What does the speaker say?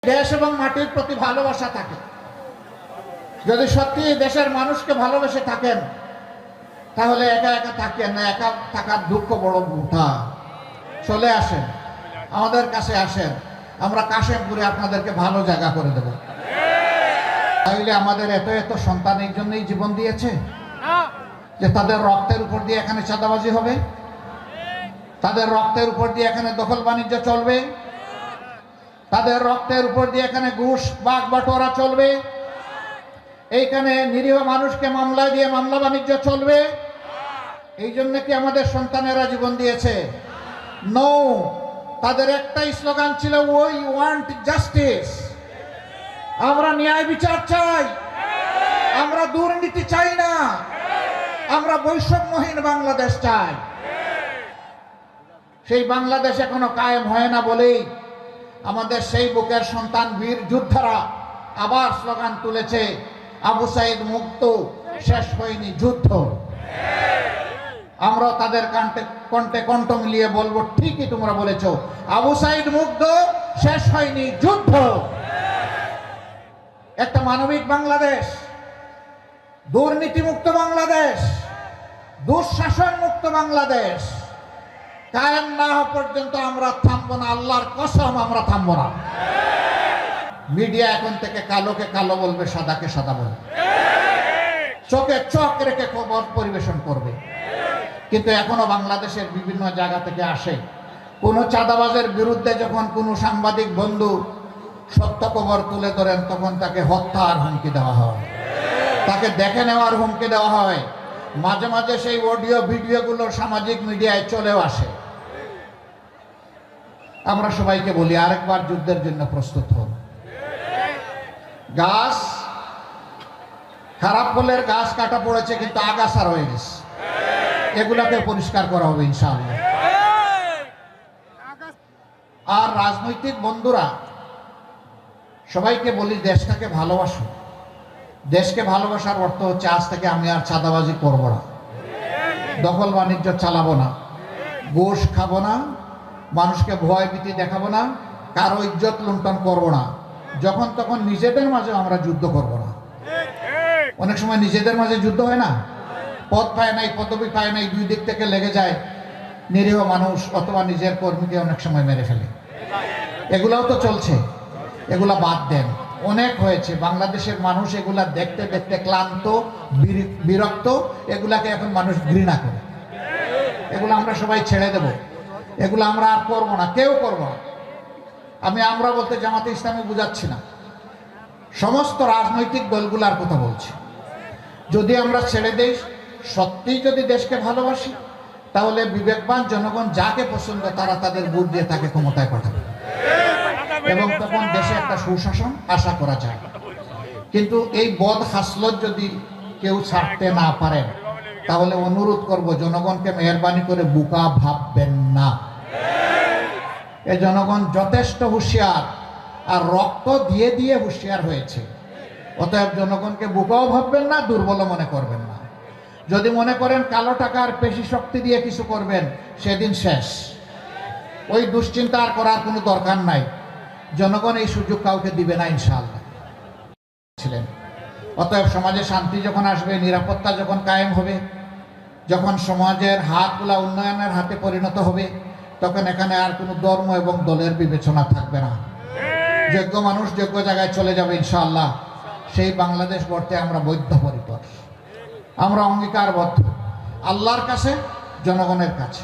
দেশ এবং মাটির প্রতি ভালোবাসা থাকে, যদি সত্যি দেশের মানুষকে ভালোবেসে থাকেন, তাহলে একা একা থাকেন না। একা থাকার দুঃখ বড় উঠা। চলে আসেন, আমাদের কাছে আসেন, আমরা কাশেমপুরে আপনাদেরকে ভালো জায়গা করে দেব। তাইলে আমাদের এত এত সন্তান এই জন্যই জীবন দিয়েছে যে তাদের রক্তের উপর দিয়ে এখানে চাঁদাবাজি হবে, তাদের রক্তের উপর দিয়ে এখানে দখল বাণিজ্য চলবে, তাদের রক্তের উপর দিয়ে এখানে ঘুষ বাগ বাটোয়ারা চলবে, এইখানে নিরীহ মানুষকে মামলা দিয়ে মামলা বাণিজ্য চলবে। এই জন্য কি আমাদের সন্তানেরা জীবন দিয়েছে? নো। তাদের একটাই স্লোগান ছিল, উই ওয়ান্ট জাস্টিস। আমরা ন্যায় বিচার চাই, আমরা দুর্নীতি চাই না, আমরা বৈষম্যহীন বাংলাদেশ চাই। সেই বাংলাদেশ এখনো কায়েম হয় না বলেই আমাদের সেই বুকের সন্তান বীর যোদ্ধারা আবার স্লোগান তুলেছে, আবু সাইদ মুক্ত, শেষ হয়নি যুদ্ধ। আমরা তাদের কণ্ঠে কণ্ঠ মিলিয়ে বলবো, ঠিকই তোমরা বলেছো, আবু সাইদ মুক্ত, শেষ হয়নি যুদ্ধ। একটা মানবিক বাংলাদেশ, দুর্নীতি মুক্ত বাংলাদেশ, দুঃশাসন মুক্ত বাংলাদেশ কায়েম না হওয়া পর্যন্ত আমরা থামবো না। আল্লাহর কসম, আমরা থামবো না। মিডিয়া এখন থেকে কালোকে কালো বলবে, সাদাকে সাদা বলবে, চোখে চোখ রেখে খবর পরিবেশন করবে। কিন্তু এখনো বাংলাদেশের বিভিন্ন জায়গা থেকে আসে, কোনো চাঁদাবাজের বিরুদ্ধে যখন কোনো সাংবাদিক বন্ধু সত্য খবর তুলে ধরেন, তখন তাকে হত্যার হুমকি দেওয়া হয়, তাকে দেখে নেওয়ার হুমকি দেওয়া হয়। মাঝে মাঝে সেই অডিও ভিডিওগুলো সামাজিক মিডিয়ায় চলেও আসে। আমরা সবাইকে বলি, আরেকবার যুদ্ধের জন্য প্রস্তুত হন। গাছ, খারাপ ফলের গাছ কাটা পড়েছে, কিন্তু আগাছা রয়ে গেছে, এগুলাকে পরিষ্কার করা হবে ইনশাআল্লাহ। আর রাজনৈতিক বন্ধুরা, সবাইকে বলি, দেশটাকে ভালোবাসো। দেশকে ভালোবাসার অর্থ হচ্ছে, আজ থেকে আমি আর চাঁদাবাজি করব না, দখল বাণিজ্য চালাবো না, ঘুষ খাবো না, মানুষকে ভয় ভীতি দেখাবো না, কারো ইজ্জত লুণ্ঠন করবো না। যখন তখন নিজেদের মাঝে আমরা যুদ্ধ করব না। অনেক সময় নিজেদের মাঝে যুদ্ধ হয় না, পদ পায় নাই, পদবি পায় নাই, দুই দিক থেকে লেগে যায়, নিরীহ মানুষ অথবা নিজের কর্মীকে অনেক সময় মেরে ফেলে। এগুলাও তো চলছে, এগুলা বাদ দেন। অনেক হয়েছে, বাংলাদেশের মানুষ এগুলা দেখতে দেখতে ক্লান্ত, বিরক্ত। এগুলাকে এখন মানুষ ঘৃণা করে। এগুলো আমরা সবাই ছেড়ে দেব, এগুলো আমরা আর করবো না, কেউ করবো না। আমরা বলতে জামাতে ইসলামী বুঝাচ্ছি না, সমস্ত রাজনৈতিক দলগুলার কথা বলছি। যদি আমরা ছেড়ে দেই, সত্যিই যদি দেশকে ভালোবাসি, তাহলে বিবেকবান জনগণ যাকে পছন্দ তারা তাদের ভোট দিয়ে তাকে ক্ষমতায় পাঠাবে, এবং তখন দেশে একটা সুশাসন আশা করা যায়। কিন্তু এই বদ হাসলত যদি কেউ ছাড়তে না পারেন, তাহলে অনুরোধ করব, জনগণকে মেহরবানি করে বোকা ভাববেন না। এই জনগণ যথেষ্ট হুঁশিয়ার, আর রক্ত দিয়ে দিয়ে হুঁশিয়ার হয়েছে। অতএব জনগণকে বোকাও ভাববেন না, দুর্বল মনে করবেন না। যদি মনে করেন কালো টাকার পেশি শক্তি দিয়ে কিছু করবেন, সেদিন শেষ। ওই দুশ্চিন্তা আর করার কোনো দরকার নাই। জনগণ এই সুযোগ কাউকে দিবে না ইনশাআল্লাহ। অতএব সমাজে শান্তি যখন আসবে, নিরাপত্তা যখন কায়েম হবে, যখন সমাজের হাতগুলা উন্নয়নের হাতে পরিণত হবে, তখন এখানে আর কোনো ধর্ম এবং দলের বিবেচনা থাকবে না। যোগ্য মানুষ যোগ্য জায়গায় চলে যাবে ইনশাআল্লাহ। সেই বাংলাদেশ গড়তে আমরা বদ্ধপরিকর, আমরা অঙ্গীকারবদ্ধ, আল্লাহর কাছে, জনগণের কাছে।